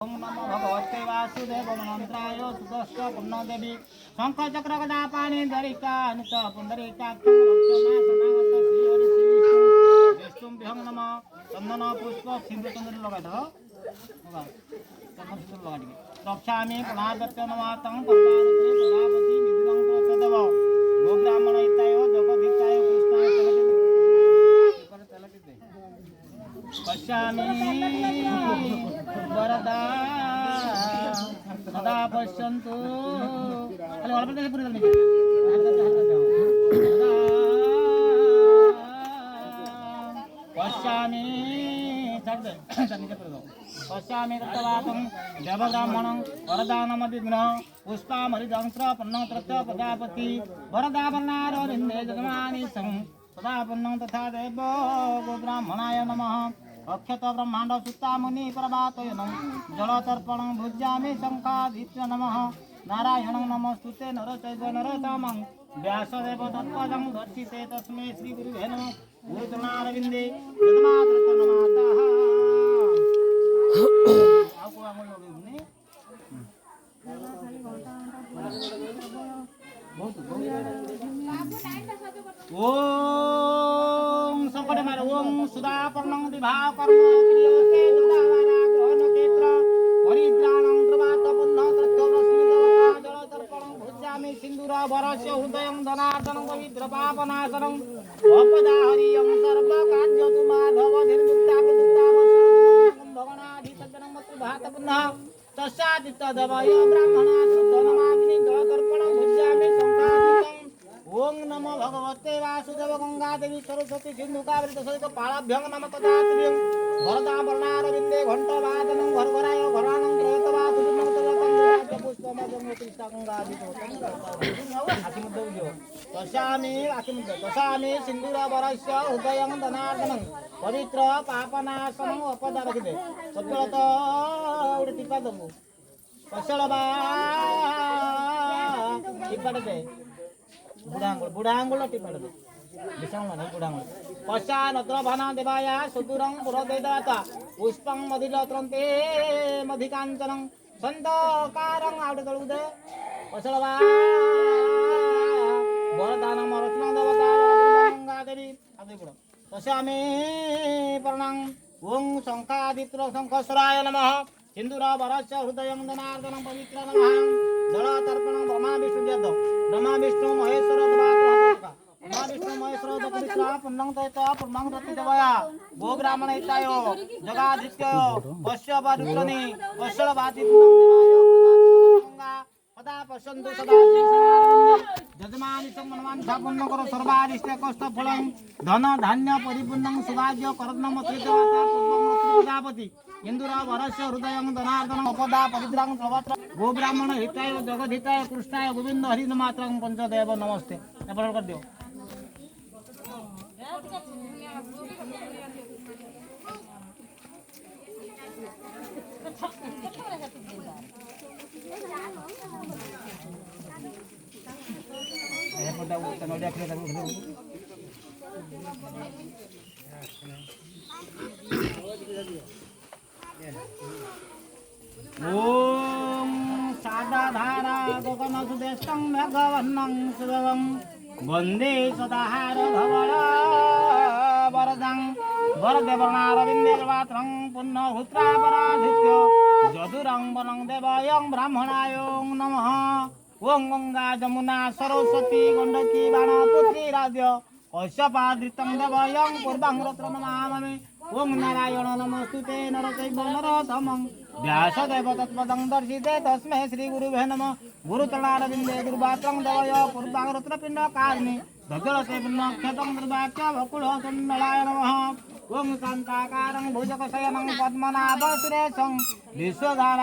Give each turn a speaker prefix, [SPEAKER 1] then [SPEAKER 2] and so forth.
[SPEAKER 1] ओम नमो भगवते वासुदेव मंत्राय सुतस्थ पुण्यदेवी शंख चक्र गदा पाणी धरिका नित पुंडरीकाक्षं रक्षमा सनागत श्री हरि श्री विष्णु विष्णुभ्यं नमः चंदन पुष्प सिंदूर चंदन लगा दो होगा चंदन सिंदूर लगा दिए रक्षामि प्रणादत्य नमः तं परमावती प्रजापति विद्रं प्रचदेव गो ब्राह्मण हिताय जगद्धिताय कृष्णाय चलति दे पश्यामि वरदा सदा पश्यन्तु खाली वाला पे पूरी करनी पश्यामि छाड़ दे नीचे कर दो पश्यामि तत्वातं देवब्राह्मणं वरदानमदिग्न पुष्पामरिदंत्र पन्नत्रत्य प्रजापति वरदावर्णारविन्दे जगमानि सं सदा पुण्यं तथा देवो गोब्राह्मणाय नमः अक्षत ब्रह्मांड सुता मुनि प्रभातयनं जलतर्पणं भुज्यामि शंखादित्य नमः नारायणं नमस्तुते नरचैव नरोत्तमं व्यासदेव तत्पदं दर्शिते तस्मै श्री गुरुवे नमः गुरुचरणारविन्दे जगन्नाथरत्नमाताः आपको आंगुल लगे ओम संकटे मार ओम सुधापर्णं दिभाकर्म क्रियोते जोदावारा ग्रहण क्षेत्र परित्राणं प्रभात पुण्य तत्त्वरश्मि देवता जलतर्पणं भुज्यामि सिन्दूर वरस्य हृदयं धनार्दनं पवित्र पापनाशनं अपदाहरियं सर्वकार्यतु माधव निर्मुक्तापदुक्तावसनं भगणाधिसज्जनं मतु भात पुण्य तस्यादित्य देवय ब्राह्मणा शुद्धनमाग्नि जलतर्पणं भुज्यामि शंखादितं ओम नमो भगवते वासुदेव गंगा देवी सरस्वती सिंधु कावेरी सहित पालाभ्यं नम तदात्रियं वरदा वर्णारविन्दे घंटवादनं घरघराय घरानं त्रयतवासुदिनं तदकं राज्य पुष्पमजं कृष्ण गंगादितो पश्यामि सिन्दूर वरस्य हृदयं धनार्दनं पवित्र पापनाशनं अपदा रखिदे सत्वत उडे टिपा दबु पसलबा टिपा दे बुढ़ा आंगुल टिपा दे विषम नहीं बुढ़ा आंगुल पश्चा नत्र भाना देवाया सुदूरं पुरोदेदाता पुष्पं मधिरत्रन्ते मधिकाञ्चनं संतकारं आउट करू दे पसलबा वरदानं रत्नं देवता गंगा देवी आदि गुण पश्यामि प्रणं ओं शंखादित्र शंखस्वराय नमः सिन्दूर वरस्य हृदयं धनार्दनं पवित्र नमः जलतर्पणं ब्रह्मा विष्णु यद ब्रह्मा विष्णु महेश्वर ब्रह्मा विष्णु महेश्वर दपवित्र पुण्यं तैत पुण्यं रति देवया गो ब्राह्मण हिताय जगादित्य पश्यवारुत्रनि पश्यवाति पुण्यं देवाय गंगा सदा पश्यन्तु सदा जजमानि सम्मानवान् पूर्ण करो सर्वारिष्ट कष्ट फलं धन धान्य परिपूर्णं सुभाग्य कर्णम त्रिदेवता पुष्पं प्रजापति इंदुर वरस्य हृदयं धनार्दनं अपदा परिद्रां सर्वत्र गो ब्राह्मण हिताय जगद्धिताय कृष्णाय गोविंद हरि मात्रं पंचदेव नमस्ते एपड़ कर दियो ओम सादाधारा गगन सुदेशं मेघवर्णं सुभवं वन्दे सदाहार धवल वरदं वरदेवर्णारविन्दे पात्रं पुण्यहुत्रापराधित्य जदुरं वनं देवयं ब्राह्मणाय नमः ओं गंगा जमुना सरस्वती गण्डकी बाणपुत्री राध्य कश्यपादृतं देवयं पूर्वं रत्र नमामि ओं नारायण नमस्तुते नरचैव नरोत्तमं व्यासदेव तत्पदं दर्शिते तस्मै श्री गुरुवे नमः गुरुचरणारविन्दे गुरुवात्रं देवय पूर्वं रत्नपिण्डकारिणि दजलते पुण्यक्षेत्रं दुर्वाक्य वकुलसन्नलाय नमः ओं शान्ताकारं भुजगशयनं पद्मनाभसुरेशं विश्वधारा